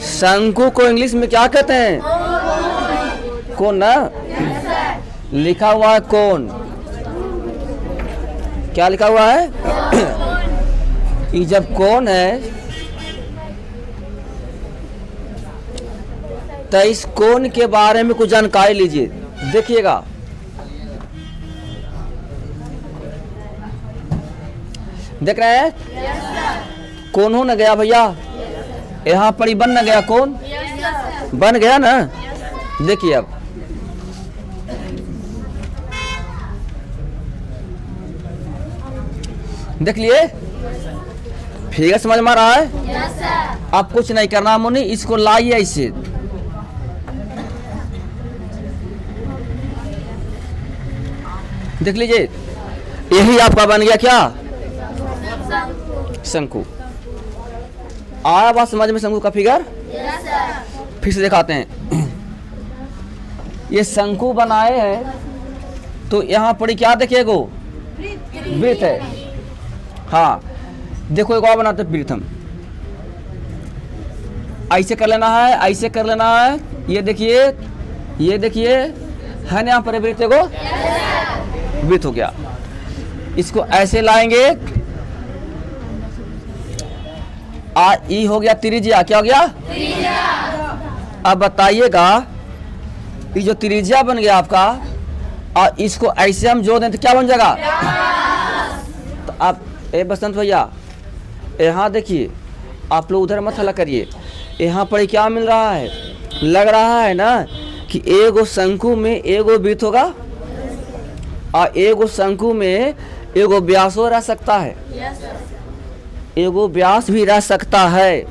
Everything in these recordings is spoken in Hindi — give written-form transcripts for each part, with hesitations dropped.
शंकु को इंग्लिश में क्या कहते हैं? कोन ना, लिखा हुआ है कोन। क्या लिखा हुआ है? ये जब कोन है तो इस कोन के बारे में कुछ जानकारी लीजिए। देखिएगा, देख रहे हैं? कौन हो न गया भैया, यहाँ पर ही बन न गया कौन? बन गया ना। देखिए अब देख लिए, फिगर समझ में आ रहा है? अब कुछ नहीं करना मुनि, इसको लाइए ऐसे। देख लीजिए, यही आपका बन गया क्या? शंकु। आया बात समझ में शंकु का फिगर? फिर से दिखाते हैं। ये शंकु बनाए हैं तो यहाँ पर क्या देखिएगा? वृत्त है। हाँ देखो, एक और बनाते वृत्त हम। ऐसे कर लेना है, ऐसे कर लेना है। ये देखिए, ये देखिए, है ना यहाँ पर वृत्त को? वृत्त हो गया। इसको ऐसे लाएंगे, ई हो गया त्रिज्या। क्या हो गया? अब बताइएगा, ये जो त्रिज्या बन गया आपका, और इसको ऐसे हम जोड़ दें तो क्या बन जाएगा? तो आप बसंत भैया यहाँ देखिए, आप लोग उधर मत हल्ला करिए। यहाँ पर क्या मिल रहा है? लग रहा है ना कि एगो शंकु में एगो वृत्त होगा और एगो शंकु में एगो व्यासो रह सकता है। एगो व्यास भी रह सकता है,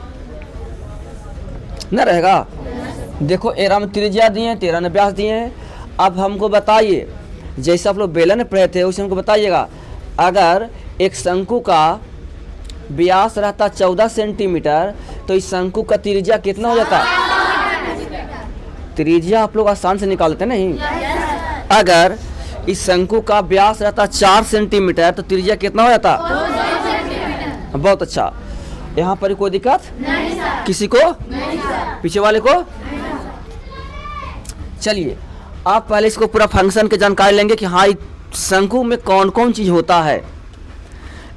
न रहेगा? देखो, एरा में त्रिज्या दिए हैं, 13 ने व्यास दिए हैं। अब हमको बताइए, जैसे आप लोग बेलन पढ़े थे उसे हमको बताइएगा, अगर एक शंकु का व्यास रहता 14 सेंटीमीटर तो इस शंकु का त्रिज्या कितना हो जाता? त्रिज्या आप लोग आसान से निकाल लेते नहीं? अगर इस शंकु का व्यास रहता 4 सेंटीमीटर तो त्रिज्या कितना हो जाता? बहुत अच्छा। यहाँ पर कोई दिक्कत किसी को? पीछे वाले को? चलिए, आप पहले इसको पूरा फंक्शन की जानकारी लेंगे कि हाँ, शंकु में कौन कौन चीज होता है।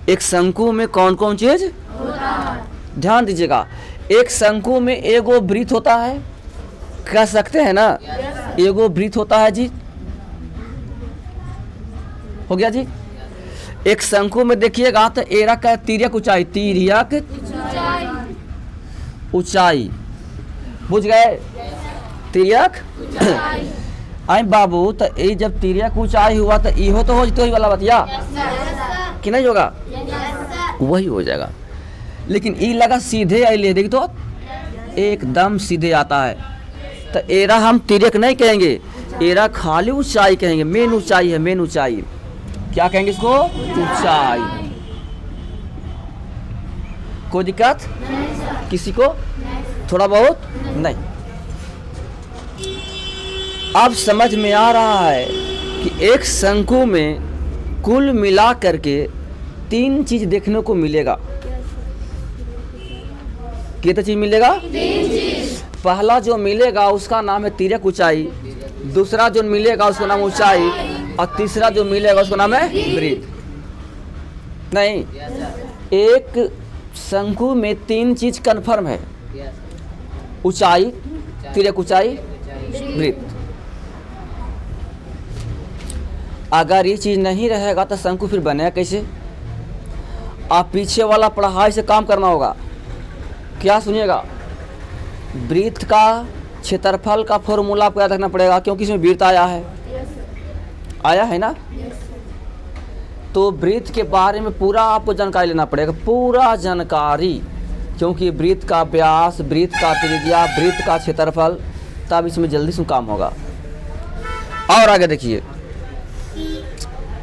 एक शंकु में कौन कौन चीज होता है? ध्यान दीजिएगा, एक शंकु में एगो वृत्त होता है, कह सकते हैं ना? एगो वृत्त होता है जी, हो गया जी। एक शंकु में देखिएगा तो एरा का तिर्यक ऊंचाई, तिर्यक ऊंचाई, बुझ गए? तिर्यक आई बाबू, तो ये जब तिर्यक ऊंचाई हुआ तो इहो तो हो तो ही वाला बतिया कि नहीं होगा? वही हो जाएगा। लेकिन ई लगा सीधे आई ले, देखी तो एकदम सीधे आता है। तो एरा हम तिर्यक नहीं कहेंगे, एरा खाली ऊंचाई कहेंगे। मेन ऊंचाई है, मेन ऊंचाई। क्या कहेंगे इसको? ऊंचाई। कोई दिक्कत किसी को? थोड़ा बहुत नहीं। अब समझ में आ रहा है कि एक शंकु में कुल मिला करके 3 चीज देखने को मिलेगा। कितना चीज मिलेगा? 3 चीज। पहला जो मिलेगा उसका नाम है तिर्यक ऊंचाई, दूसरा जो मिलेगा उसका नाम ऊंचाई, और तीसरा जो मिलेगा उसका नाम है वृत्त। नहीं, एक शंकु में 3 चीज कन्फर्म है, ऊंचाई, तिर्यक ऊंचाई, वृत्त। अगर ये चीज नहीं रहेगा तो शंकु फिर बनेगा कैसे? आप पीछे वाला पढ़ाई से काम करना होगा। क्या सुनिएगा, वृत्त का क्षेत्रफल का फॉर्मूला आपको याद रखना पड़ेगा, क्योंकि इसमें वृत्त आया है, आया है ना? तो वृत्त के बारे में पूरा आपको जानकारी लेना पड़ेगा, पूरा जानकारी, क्योंकि वृत्त का व्यास, वृत्त का त्रिज्या, वृत्त का क्षेत्रफल, तब इसमें जल्दी से काम होगा। और आगे देखिए,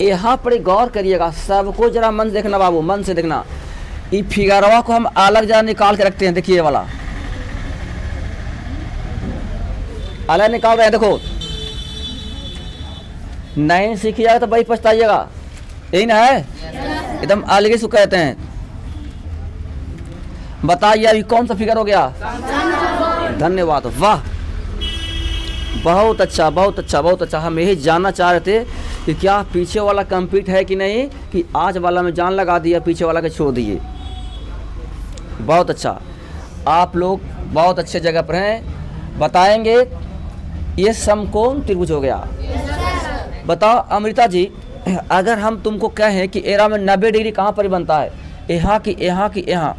यहाँ पर गौर करिएगा, सबको जरा मन से देखना बाबू, मन से देखना। ये फिगरवा को हम अलग जरा निकाल के रखते हैं। देखिए वाला अलग निकाल रहे हैं, देखो। नहीं सीखिएगा तो भाई पछताइएगा, यही ना है? एकदम अलग ही कहते हैं। बताइए अभी कौन सा फिगर हो गया? धन्यवाद, वाह, बहुत अच्छा बहुत अच्छा बहुत अच्छा। हम यही जानना चाह रहे थे कि क्या पीछे वाला कंप्लीट है कि नहीं, कि आज वाला में जान लगा दिया, पीछे वाला के छोड़ दिए। बहुत अच्छा, आप लोग बहुत अच्छे जगह पर हैं। बताएंगे ये समकोण त्रिभुज हो गया। बताओ अमृता जी, अगर हम तुमको कहें कि एरा में 90 डिग्री कहाँ पर बनता है? यहाँ की यहाँ की यहाँ?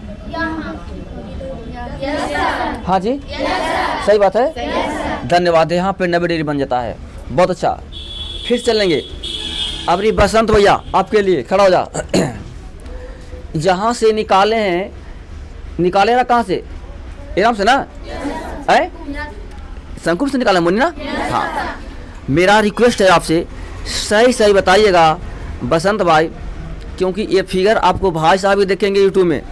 हाँ जी, सही बात है, धन्यवाद। यहाँ पे 90 डिग्री बन जाता है, बहुत अच्छा। फिर चलेंगे। अभी बसंत भैया आपके लिए खड़ा हो जा। जहाँ से निकाले हैं, निकाले ना कहाँ से? एराम से ना? है शंकुर से निकाला मुन्नी ना? हाँ, मेरा रिक्वेस्ट है आपसे सही सही बताइएगा बसंत भाई, क्योंकि ये फिगर आपको भाई साहब भी देखेंगे यूट्यूब में।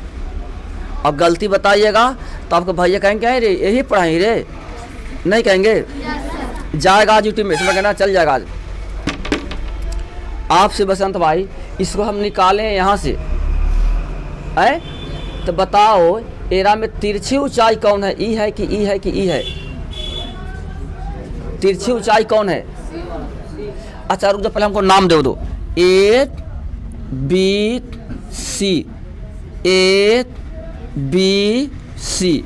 अब गलती बताइएगा तो आपको भैया कहेंगे रे यही पढ़ाई रे, नहीं कहेंगे? जाएगा आज यूट्यूब में, इसमें कहना चल जाएगा आज आपसे। बसंत भाई इसको हम निकालें यहाँ से, है तो बताओ एरा में तिरछी ऊंचाई कौन है? ई है कि ई है कि ई है? तिरछी ऊंचाई कौन है? अच्छा रुक जाओ, पहले हमको नाम दे दो। A B C, A B C.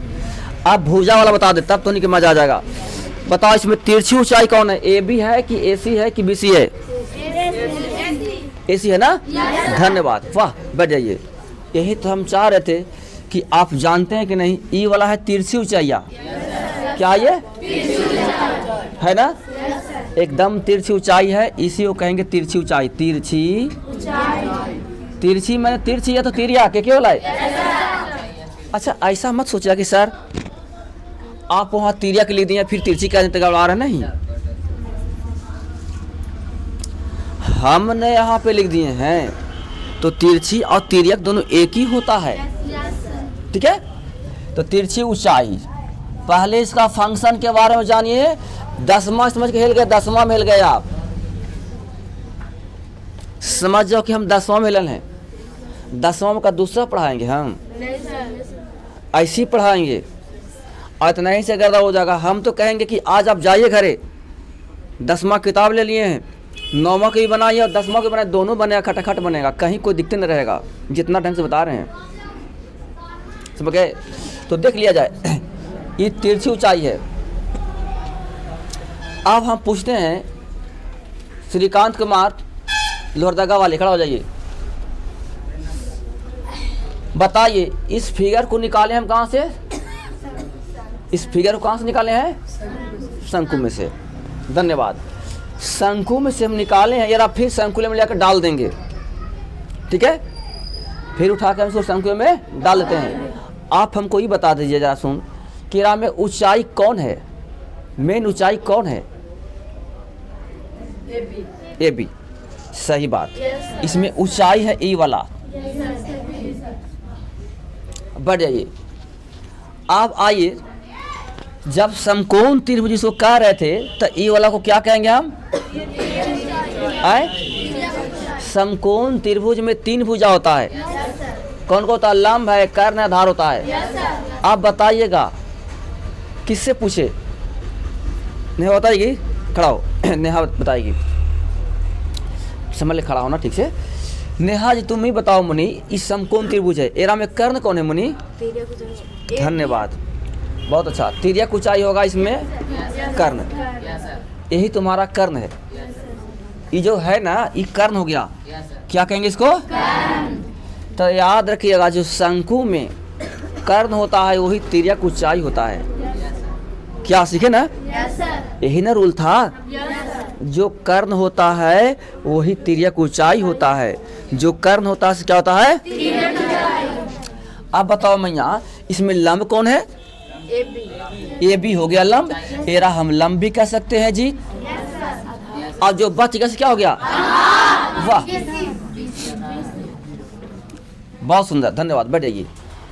आप भुजा वाला बता दे तब तो नहीं कि मजा आ जाएगा। बताओ इसमें तिरछी ऊंचाई कौन है? ए बी है कि ए सी है कि बी सी है? ए सी है ना? धन्यवाद, वाह, बैठ जाइए। यही तो हम चाह रहे थे कि आप जानते हैं कि नहीं, ई वाला है तिरछी ऊंचाइया। क्या ये है ना? एकदम तिरछी ऊंचाई है, इसी को कहेंगे तिरछी ऊंचाई। तिरछी, तिरछी मैंने तिरछी है तो तिरिया के क्यों लाए? अच्छा ऐसा मत सोचिए कि सर आप वहाँ तिरिया के लिख दिए फिर तिरछी का इंतजाम आ रहा है, नहीं, हमने यहाँ पे लिख दिए हैं तो तिरछी और तिर्यक दोनों एक ही होता है, ठीक है? तो तिरछी ऊंचाई, पहले इसका फंक्शन के बारे में जानिए। दसवां समझ के हिल गए, दसवां में हिल गए आप, समझ जाओ कि हम 10वां में हिलन हैं। 10वां का दूसरा पढ़ाएंगे हम, ऐसी पढ़ाएंगे और इतना ही से गर्दा हो जाएगा। हम तो कहेंगे कि आज आप जाइए घरे, 10वां किताब ले लिए हैं, 9वां की भी बनाइए और 10वां की बनाए, दोनों बनेगा, खटाखट बनेगा, कहीं कोई दिक्कत नहीं रहेगा, जितना ढंग से बता रहे हैं, समझ गए? तो देख लिया जाए, ये तिरछी ऊंचाई है। अब हम पूछते हैं श्रीकांत कुमार लोहरदगा वाले, खड़ा हो जाइए, बताइए इस फिगर को निकाले हम कहाँ से? इस फिगर को कहाँ से निकाले हैं? शंकु में से, धन्यवाद। शंकु में से हम निकाले हैं, यार आप फिर शंकु में लेकर डाल देंगे, ठीक है? फिर उठा कर हम इसको शंकु में डाल देते हैं। आप हमको ये बता दीजिए जरा सुन, किरा में ऊंचाई कौन है? मेन ऊंचाई कौन है? ए बी, सही बात। इसमें ऊंचाई है ई वाला। बढ़ जाइए, आप आइए, जब समकोण त्रिभुज इसको कह रहे थे तो ई वाला को क्या कहेंगे हम? आए, समकोण त्रिभुज में 3 भुजा होता है, कौन कौन होता है? लंब है, कर्ण है, आधार होता है। आप बताइएगा, किससे पूछे? नेहा बताएगी, खड़ा हो, नेहा बताएगी, समझ ले, खड़ा हो ना ठीक से। नेहा जी तुम ही बताओ मुनि, इस समकोण त्रिभुज है, एरा में कर्ण कौन है मुनि? धन्यवाद, बहुत अच्छा। तिर्यक ऊंचाई होगा इसमें कर्ण, यही तुम्हारा कर्ण है। ये जो है ना, ये कर्ण हो गया, क्या कहेंगे इसको? तो याद रखिएगा, जो शंकु में कर्ण होता है वही तिर्यक ऊंचाई होता है। क्या सीखे ना? यही ना रूल था, जो कर्ण होता है वही तिर्यक ऊंचाई होता है, जो कर्ण होता है क्या होता है? अब बताओ मैया, इसमें लंब कौन है? ए बी हो गया लंब, एरा हम लंब भी कह सकते हैं जी। और जो बच गया क्या हो गया? वाह, बहुत सुंदर, धन्यवाद। बैठ जाइए,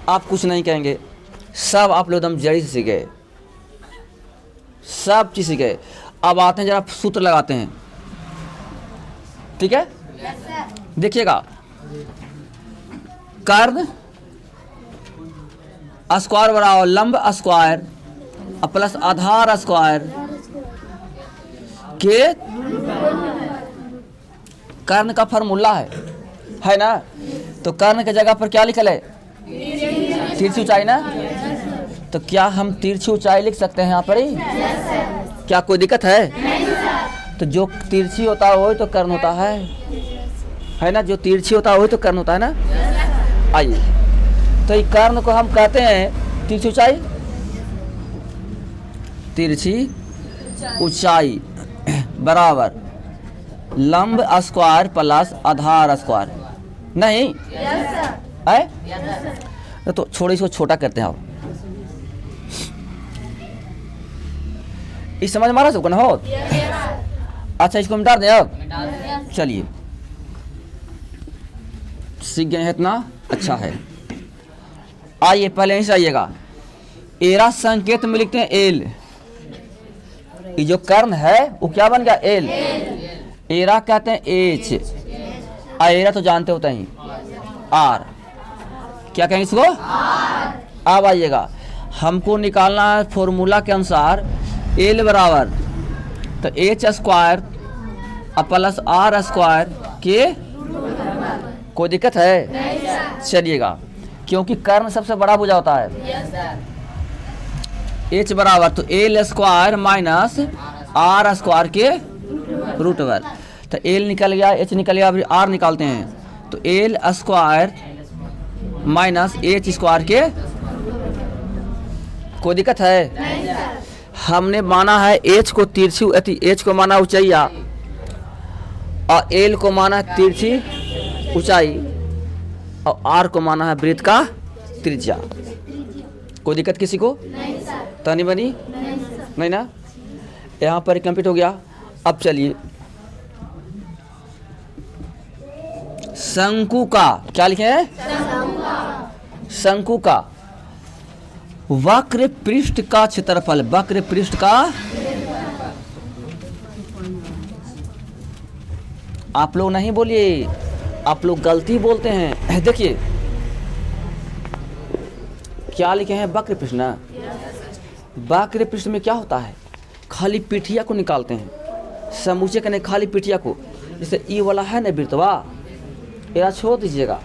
आप कुछ नहीं कहेंगे, सब आप लोग एकदम जड़ी से सीख गए, सब चीज सीख गए। अब आते हैं जरा सूत्र लगाते हैं, ठीक है? देखिएगा, कर्ण स्क्वायर बराबर लंब स्क्वायर प्लस आधार स्क्वायर के कर्ण का फॉर्मूला है ना। तो कर्ण की जगह पर क्या लिखल है? तिरछी ऊंचाई ना। तो क्या हम तिरछी ऊंचाई लिख सकते हैं यहाँ पर ही? क्या कोई दिक्कत है? तो जो तिरछी होता है वही तो कर्ण होता है ना। जो तिरछी होता है वही तो कर्ण होता है ना। आइए, तो ये कर्ण को हम कहते हैं तिरछी ऊंचाई। तिरछी ऊंचाई बराबर लंब स्क्वायर प्लस आधार स्क्वायर। नहीं है तो छोड़ो, इसको छोटा करते हैं। इस समझ मारा सबको ना हो? अच्छा, इसको मिटा दें अब। चलिए, सीख गए हैं इतना, अच्छा है। आइए पहले यहीं से आइएगा। एरा संकेत में लिखते हैं एल। ये जो कर्ण है वो क्या बन गया? एल। एरा कहते हैं एच, एरा तो जानते होते हैं आर। क्या कहेंगे इसको? अब आइएगा, हमको निकालना है फॉर्मूला के अनुसार एल बराबर तो H square plus R square के। कोई दिक्कत है? चलिएगा, क्योंकि कर्ण सबसे बड़ा भुजा होता है। एच बराबर तो L square minus R square के रूट ओवर। तो एल निकल गया, एच निकल गया, अभी आर निकालते हैं। तो L square minus H square के। कोई दिक्कत है? हमने माना है एच को तिरछी, एच को माना ऊंचाइया और एल को माना तिरछी ऊंचाई और आर को माना है वृत्त का त्रिज्या। कोई दिक्कत किसी को? तनी बनी? नहीं ना। यहाँ पर कंप्लीट हो गया। अब चलिए, शंकु का क्या लिखे हैं? शंकु का वक्र पृष्ठ का क्षेत्रफल। वक्र पृष्ठ का, आप लोग नहीं बोलिए, आप लोग गलती बोलते हैं। देखिए क्या लिखे हैं? वक्र पृष्ठ ना। वक्र पृष्ठ में क्या होता है? खाली पिठिया को निकालते हैं, समूचे का नहीं, खाली पिठिया को। जैसे ई वाला है ना वृत्तवा, ये छोड़ दीजिएगा।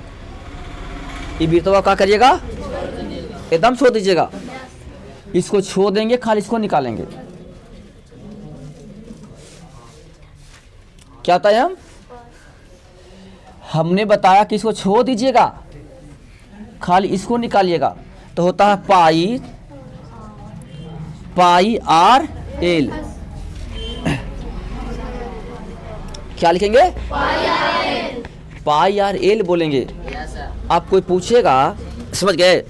ये वृत्तवा क्या करिएगा? एकदम छोड़ दीजिएगा। इसको छोड़ देंगे, खाली इसको निकालेंगे। क्या होता है? हमने बताया कि इसको छोड़ दीजिएगा, खाली इसको निकालिएगा। तो होता है पाई आर एल। क्या लिखेंगे? पाई आर एल बोलेंगे। आप कोई पूछेगा, समझ गए?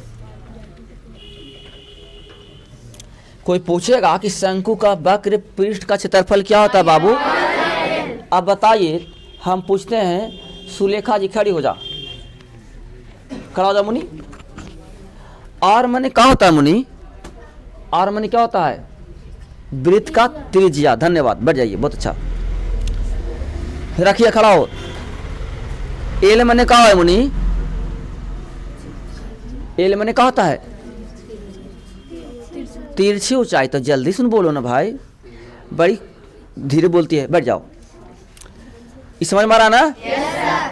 कोई पूछेगा कि शंकु का वक्र पृष्ठ का क्षेत्रफल क्या होता है बाबू? अब बताइए। हम पूछते हैं, सुलेखा जी खड़ी हो जा, खड़ा हो जा मुनि। आर माने क्या होता है मुनि? आर माने क्या होता है? वृत्त का त्रिज्या। धन्यवाद, बैठ जाइए, बहुत अच्छा। रखिए, खड़ा हो। एल माने क्या है मुनि? एल माने क्या होता है? तिरछी ऊंचाई। तो जल्दी सुन बोलो ना भाई, बड़ी धीरे बोलती है। बैठ जाओ। इस समझ में आ रहा ना?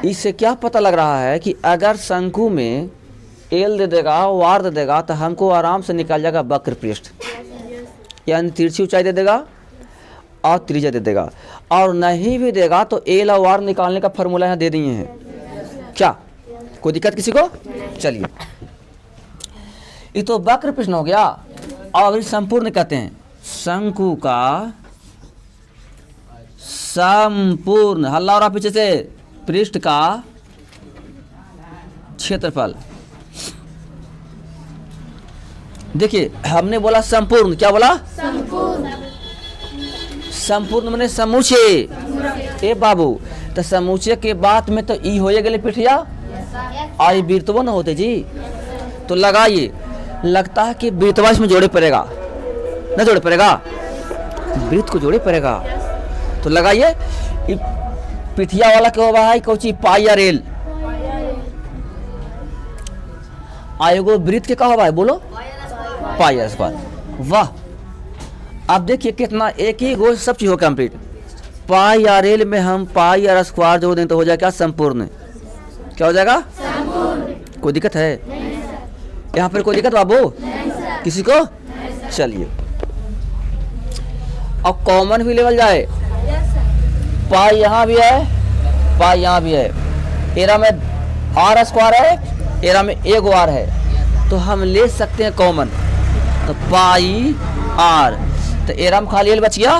इससे क्या पता लग रहा है कि अगर शंकु में एल दे देगा, वार दे देगा, तो हमको आराम से निकल जाएगा वक्र पृष्ठ, यानी तिरछी ऊंचाई दे देगा और त्रिज्या दे देगा। और नहीं भी देगा तो एल और वार निकालने का फॉर्मूला यहाँ दे दिए हैं। क्या कोई दिक्कत किसी को? चलिए, ये तो वक्र पृष्ठ हो गया। और संपूर्ण कहते हैं शंकु का संपूर्ण, हल्ला हो रहा पीछे से, पृष्ठ का क्षेत्रफल। देखिए हमने बोला संपूर्ण, क्या बोला? संपूर्ण माने समूचे। ए बाबू, तो समूचे के बाद में तो ई हो गए पिठिया और वृत्तवा न होते जी। तो लगाइए, लगता है कि वृत्तवा इसमें जोड़े पड़ेगा, न जोड़े पड़ेगा? वृत्त को जोड़े पड़ेगा। तो लगाइए, पिठिया वाला क्या हुआ है? कौची पाई या रेल आएगो वृत्त के क्या हुआ है? बोलो। पाई आर स्क्वायर। वाह, अब देखिए कितना एक ही गो सब चीज़ हो कंप्लीट। पाई आर एल में हम पाई आर स्क्वायर जोड़ दें तो हो जाएगा क्या? संपूर्ण। क्या हो जाएगा? संपूर्ण। कोई दिक्कत है यहाँ पर? कोई दिक्कत बाबू किसी को? चलिए अब कॉमन भी लेवल जाए। पाई यहाँ भी है, पाई यहाँ भी है। एरा में आर स्क्वायर है, एरा में एक आर है, तो हम ले सकते हैं कॉमन। तो पाई आर, तो एरा में खाली एल बच गया,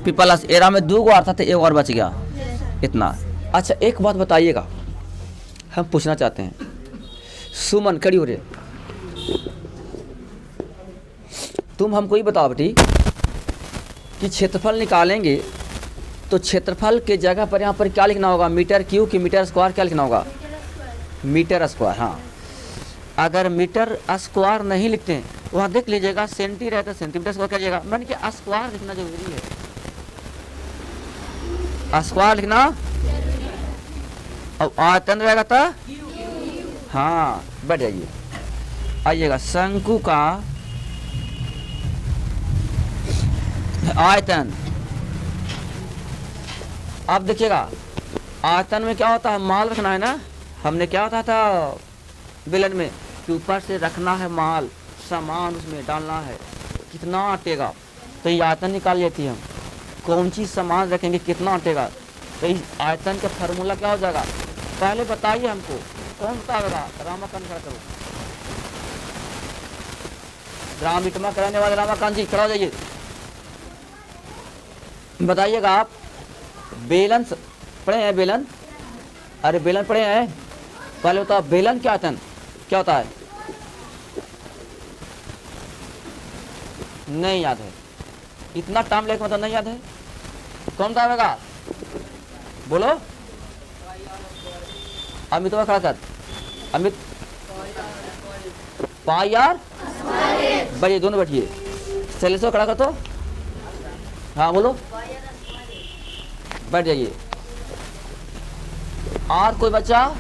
फिर प्लस एरा में 2 आर था तो 1 और बच गया, इतना। अच्छा एक बात बताइएगा, हम पूछना चाहते हैं। सुमन खड़ी हो रही, तुम हमको ही बताओ बेटी कि क्षेत्रफल निकालेंगे तो क्षेत्रफल के जगह पर यहाँ पर क्या लिखना होगा? मीटर क्यूब कि मीटर स्क्वायर? क्या लिखना होगा? Metre square. हाँ, अगर मीटर स्क्वायर नहीं लिखते हैं वहाँ देख लीजिएगा सेंटी रहता है, सेंटीमीटर स्क्वायर करिएगा, मैंने कि स्क्वायर लिखना जरूरी है। स्क्वायर लिखना, अब आयतन रहेगा था। हाँ बैठ जाइए, आइएगा। शंकु का आयतन, आप देखिएगा आयतन में क्या होता है? माल रखना है ना। हमने क्या होता था बेलन में कि ऊपर से रखना है माल, सामान उसमें डालना है, कितना अटेगा, तो ये आयतन निकाल लेती है हम। कौन सी सामान रखेंगे कितना अटेगा, तो इस आयतन का फार्मूला क्या हो जाएगा? पहले बताइए हमको, कौन बताएगा? रामाकांत खड़ा करो, राम इटमा कराने वाले रामाकांत जी खड़ा हो जाइए, बताइएगा आप। बेलन पढ़े हैं? बेलन, अरे बेलन पढ़े हैं? पहले बताओ बेलन क्या आयतन क्या होता है? नहीं याद है, इतना टाइम लेके मतलब नहीं याद है। कौन बताएगा? बोलो। अमित खड़ा कर, अमित। पाई आर, बैठिए दोनों बैठिए, सैलेसो खड़ा कर तो। हाँ बोलो, बैठ जाइए। और कोई बच्चा?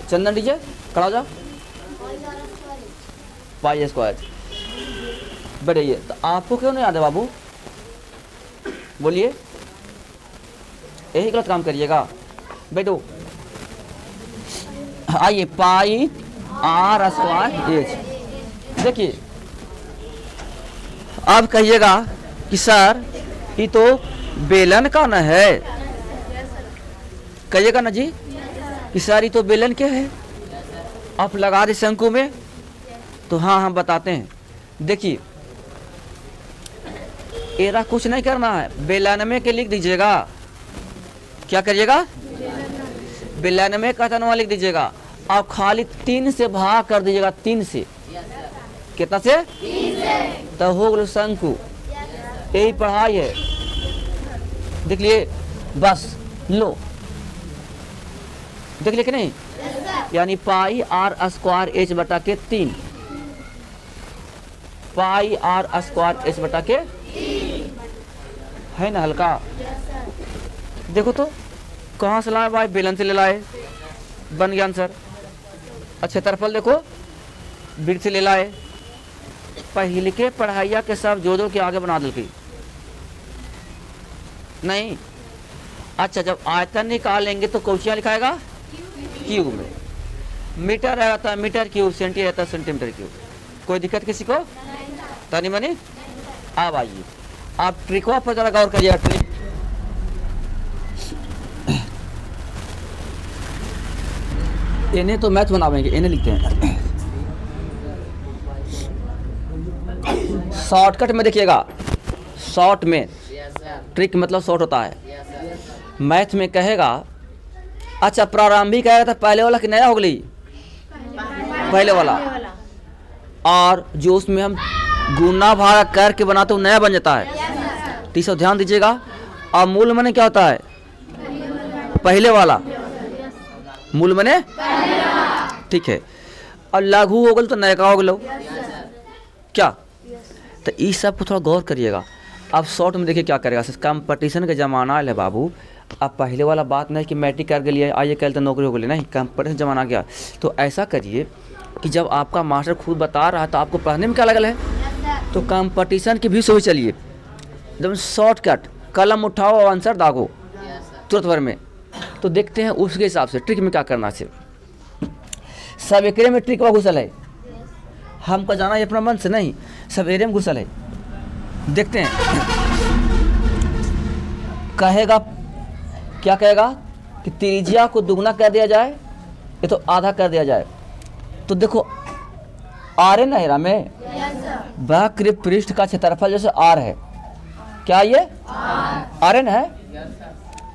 चंदन डीजे खड़ा हो जा। पाई स्क्वायर, बैठ जाइए। तो आपको क्यों नहीं याद है बाबू? बोलिए, यही गलत काम करिएगा। बैठो, आइए। पाई आर स्क्वायर एच। देखिए अब कहिएगा कि सर ये तो बेलन का न है, कहिएगा ना जी कि सर ये तो बेलन के है। आप लगा दे शंकु में, तो हाँ हम बताते हैं। देखिए एरा कुछ नहीं करना है, बेलन में के लिख दीजिएगा। क्या करिएगा? बेलन में का तनवा लिख दीजिएगा और खाली 3 से भाग कर दीजिएगा। 3 से, कितना से? 3 से। तो हो गया शंकु। यही पढ़ाई है, देख लिए बस। लो देख लिए कि नहीं? यानी पाई आर स्क्वायर एच बटा के 3, पाई आर स्क्वायर एच बटा के 3 है ना हल्का। देखो तो कहाँ से लाए भाई? बेलन से ले लाए, बन गया आंसर। अच्छे तरफल देखो, बिट से ले लाए। पहले के पढ़ाइया के सब जो के आगे बना दिल नहीं। अच्छा जब आयतन निकालेंगे तो कौशिया लिखाएगा? क्यूब में। मीटर रहता है मीटर क्यूब, सेंटी रहता है सेंटीमीटर क्यूब। कोई दिक्कत किसी को? तनी मनी। अब आइए आप ट्रिकवा पर जरा गौर करिएगा। ट्रिक इन्हें तो मैथ बनावेंगे, इन्हें लिखते हैं शॉर्टकट में। देखिएगा शॉर्ट में, ट्रिक मतलब शॉर्ट होता है। मैथ में कहेगा, अच्छा प्रारंभिक आएगा तो पहले वाला कि नया हो गई? पहले वाला। और जो उसमें हम गुना भाग करके बनाते हो नया बन जाता है। तो इसे ध्यान दीजिएगा। और मूल माने क्या होता है? पहले वाला। मूल माने ठीक है। और लघु हो गल तो नया का हो गलो क्या? तो इस सब को थोड़ा गौर करिएगा। अब शॉर्ट में देखिए क्या करेगा। कंपटीशन का जमाना है बाबू। अब पहले वाला बात नहीं कि मैट्रिक कर गई आइए कल तो नौकरी हो गई, नहीं, कंपटीशन जमाना गया। तो ऐसा करिए कि जब आपका मास्टर खुद बता रहा है तो आपको पढ़ने में क्या लगल है। तो कंपटीशन की भी सोच चलिए, एकदम शॉर्टकट, कलम उठाओ और आंसर दागो तुरंत भर में। तो देखते हैं उसके हिसाब से ट्रिक में क्या करना चाहिए। सब एकरे में ट्रिक घुसल है, हमको जाना है अपना मन से नहीं, सब एरिया में घुसल है। देखते हैं कहेगा क्या कहेगा कि त्रिज्या को दुगना कर दिया जाए, ये तो आधा कर दिया जाए। तो देखो आर है ना हेरा में, वक्र पृष्ठ का क्षेत्रफल जैसे आर है, क्या ये आर एन है।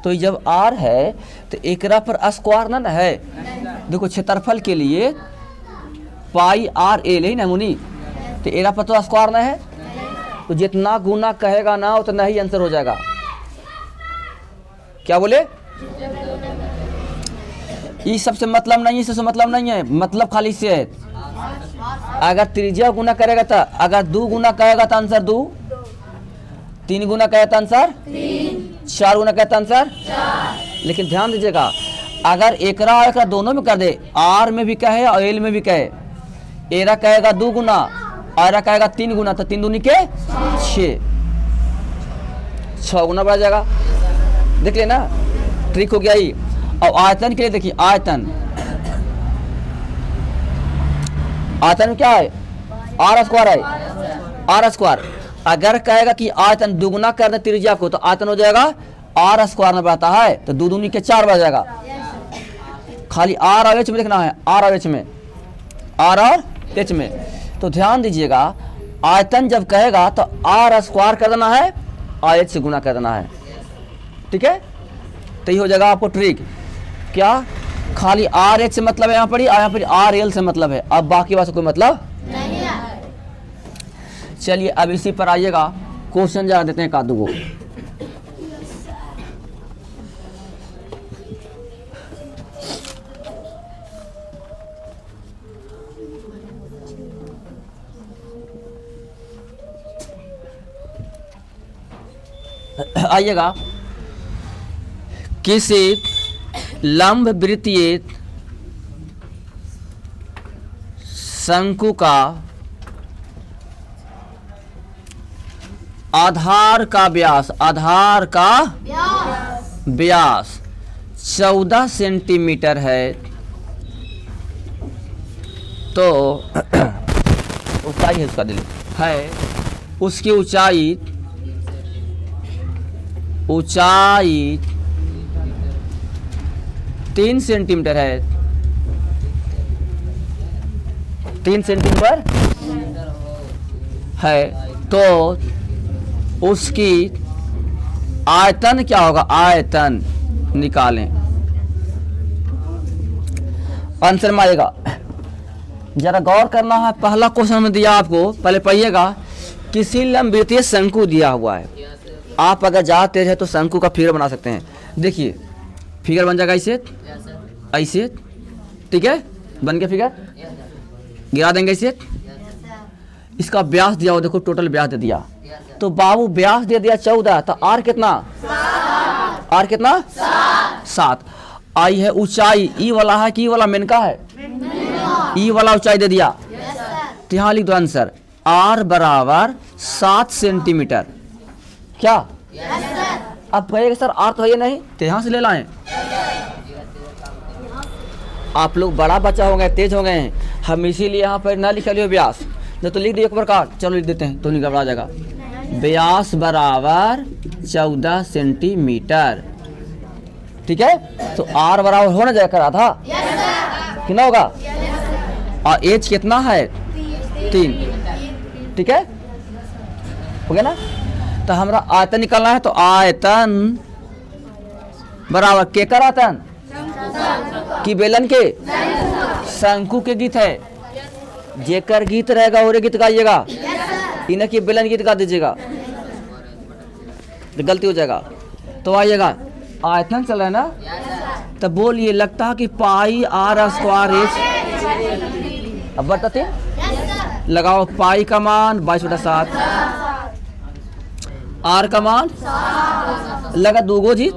तो जब आर है तो एकरा पर स्क्वायर ना है। देखो क्षेत्रफल के लिए पाई आर एल है ना मुनी, तो एरा पर तो स्क्वायर ना है, तो जितना गुना कहेगा ना उतना ही आंसर हो जाएगा। क्या बोले, इस सबसे मतलब नहीं है, इससे मतलब नहीं है, मतलब खाली से है। अगर त्रिज्या गुना करेगा तो, अगर 2 गुना कहेगा तो आंसर 2, 3 गुना कहे तो आंसर 3, 4 गुना कहे तो आंसर 4। लेकिन ध्यान दीजिएगा, अगर एकरा और एकरा दोनों में कर दे, आर में भी कहे और एल में भी कहे, एरा कहेगा 2 गुना और एरा कहेगा 3 गुना, तो 3 दूनी के 6 गुना बढ़ जाएगा। देख लेना, ट्रिक हो गया ही। और आयतन के लिए देखिए, आयतन में क्या है, आर स्क्वायर है, आर स्क्वायर। अगर कहेगा कि आयतन दुगुना कर दे त्रिज्या को, तो आयतन हो जाएगा आर स्क्वायर में बढ़ता है, तो 2 दूनी के 4 बढ़ जाएगा। खाली आर और एच में लिखना है, आर और एच में, आर और एच में। तो ध्यान दीजिएगा, आयतन जब कहेगा तो आर स्क्वायर कर देना है और एच से गुना कर देना है, ठीक है। तो ये हो जाएगा आपको ट्रिक। क्या खाली आर एच से मतलब है यहाँ पर, यहाँ पर आर एल से मतलब है, अब बाकी बात से कोई मतलब नहीं है। चलिए अब इसी पर आइएगा, क्वेश्चन जरा देते हैं कादू को। आइएगा, किसी लंब वृत्तीय शंकु का आधार का व्यास 14 सेंटीमीटर है, तो ऊंचाई है उसका दिल है, उसकी ऊंचाई 3 सेंटीमीटर है, 3 सेंटीमीटर है, तो उसकी आयतन क्या होगा, आयतन निकालें। आंसर में आएगा, जरा गौर करना है। पहला क्वेश्चन में दिया आपको, पहले पढ़िएगा, किसी लंब वृत्तीय शंकु दिया हुआ है। आप अगर ज़्यादा तेज है तो शंकु का फिगर बना सकते हैं। देखिए फिगर बन जाएगा ऐसे, ऐसे, ठीक है, बन गया फिगर, गिरा देंगे ऐसे। इसका व्यास दिया हो, देखो टोटल व्यास दे दिया, तो बाबू व्यास दे दिया 14, तो आर कितना, आर कितना 7। आई है ऊंचाई, ई वाला है कि ई वाला मेन का है, ई वाला ऊंचाई दे दिया, तो यहाँ लिख दो आंसर, आर बराबर 7 सेंटीमीटर। क्या अब कहेगा सर आर तो है नहीं, तो यहाँ से ले लाएं। आप लोग बड़ा बच्चा हो गए, तेज हो गए हैं, हम इसीलिए यहाँ पर ना लिखा लियो व्यास, जो तो लिख दिए एक प्रकार, चलो लिख देते हैं तो नहीं घबरा जाएगा। व्यास बराबर 14 सेंटीमीटर, ठीक है। तो आर बराबर होना जाएगा करा था, कितना होगा, और एच कितना है 3, ठीक है, हो गया ना। तो हमारा आयतन निकालना है, तो आयतन बराबर केकर आयतन की बेलन के, शंकु के गीत है, जेकर गीत रहेगा और गीत गाइएगा, इन्हें की बेलन गीत गा दीजिएगा, तो गलती हो जाएगा। तो आइएगा, आयतन चल रहा है ना, तो बोलिए, लगता है कि पाई आर स्क्वायर एच, अब बताते लगाओ, पाई का मान 22/7, आर का मान लगा 2 जी,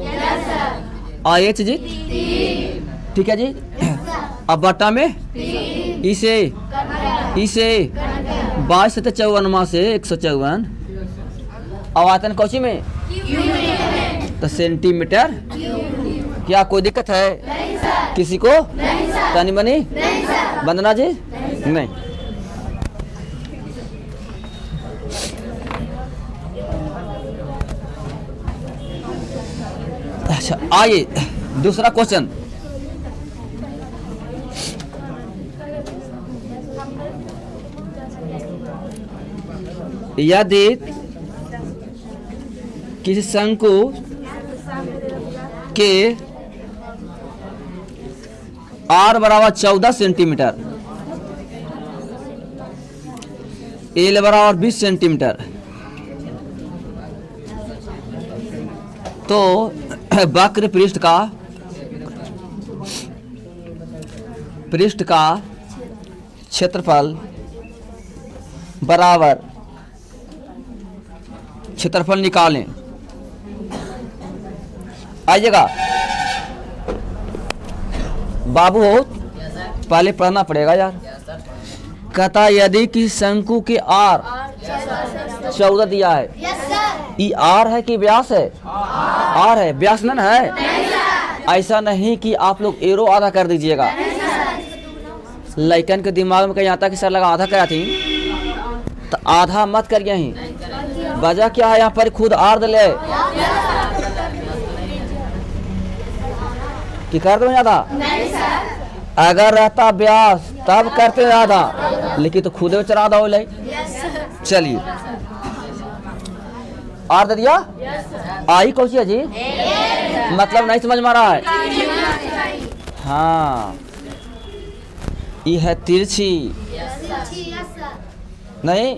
और एच जी, ठीक है जी, अब बटा में इसे इसे 22 से 54 से 154 अब आते हैं कौची में तो सेंटीमीटर। क्या कोई दिक्कत है किसी को? तानी बनी वंदना जी नहीं। अच्छा आइए दूसरा क्वेश्चन। यदि किसी शंकु के R बराबर 14 सेंटीमीटर, एल बराबर 20 सेंटीमीटर, तो वक्र पृष्ठ का क्षेत्रफल बराबर क्षेत्रफल निकालें। आइएगा बाबू हो पहले पढ़ना पड़ेगा यार। कहता यदि कि शंकु के R 14 दिया है, ये R है कि व्यास है? R है, व्यास न है। ऐसा नहीं कि आप लोग एरो आधा कर दीजिएगा। लइकन के दिमाग में कहीं आता कि सर लगा आधा करा थी, तो आधा मत कर यहीं। वजह क्या है यहाँ पर खुद R दे ले कि कर दो आधा। अगर रहता व्यास तब करते आधा, लेकिन तो खुद चढ़ा दो ले। चलिए R दे दिया। आई कौन सी है जी? मतलब नहीं समझ में आ रहा है? हाँ ये है तिरछी नहीं,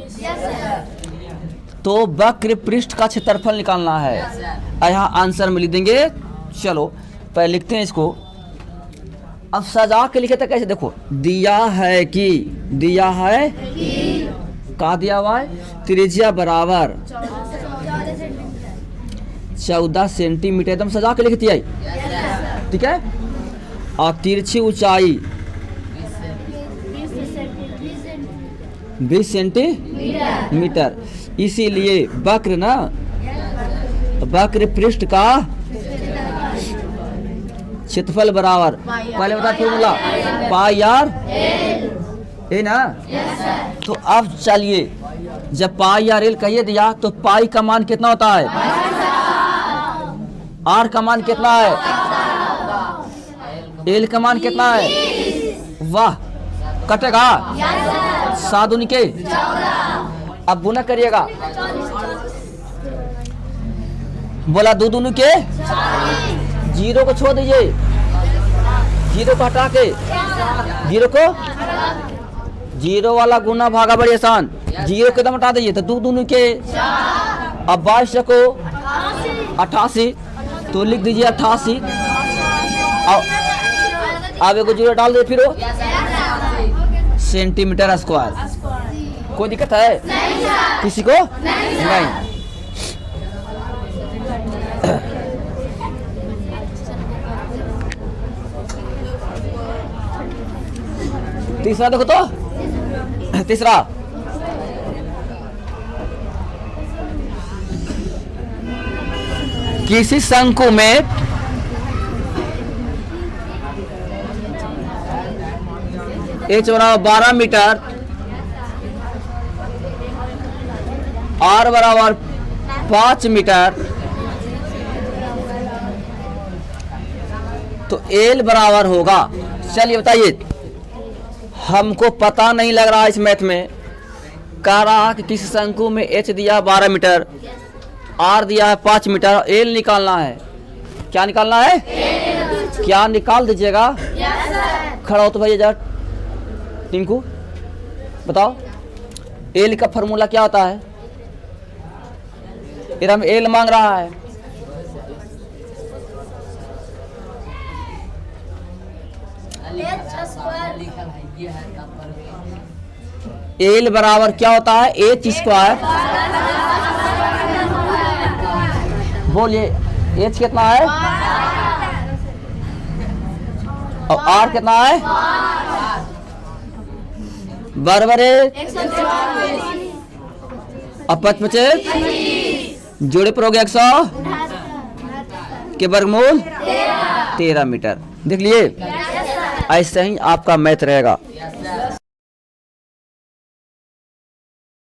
तो वक्र पृष्ठ का क्षेत्रफल निकालना है। यहाँ आंसर में लिख देंगे। चलो पहले लिखते हैं इसको। अब सजा के लिखे तो कैसे? देखो दिया है कि का दिया हुआ है त्रिज्या बराबर 14 सेंटीमीटर, एकदम सजा के लिखती है। ठीक है। और तिरछी ऊंचाई 20 सेंटीमीटर, इसीलिए वक्र ना वक्र पृष्ठ का क्षेत्रफल बराबर, पहले बता फॉर्मूला पाई आर ए ना। तो अब चलिए जब पाई आर एल कहिए दिया तो पाई का मान कितना होता है? आर का मान कितना है? एल का मान कितना है? वाह कटेगा 7 दूनी के। अब गुना करिएगा, बोला 2 दूनी के, जीरो को छोड़ दीजिए, जीरो को हटा के, जीरो वाला गुना भागा बड़ी आसान, जीरो के दम हटा दीजिए तो 2 दूनी के। अब 22 को 88 तो लिख दीजिए 88। अब एक जीरो डाल दे फिर सेंटीमीटर स्क्वायर। कोई दिक्कत है किसी को? नहीं। तीसरा देखो तो, तीसरा किसी शंकु में h बराबर 12 मीटर, R बराबर 5 मीटर, तो L बराबर होगा। चलिए बताइए, हमको पता नहीं लग रहा इस मैथ में। कह रहा कि किसी शंकु में h दिया 12 मीटर, R दिया है 5 मीटर, L निकालना है। क्या निकालना है? क्या निकाल दीजिएगा? खड़ा हो तो भैया जरा टिंकू बताओ, L का फॉर्मूला क्या होता है? फिर हम L मांग रहा है। L बराबर क्या होता है? h square. बोलिए h कितना है और r कितना है? 12 बारे अब 5 पचे जोड़े पर हो गया 100 के वर्गमूल 13 मीटर। देख लिए, ऐसे ही आपका मैथ रहेगा।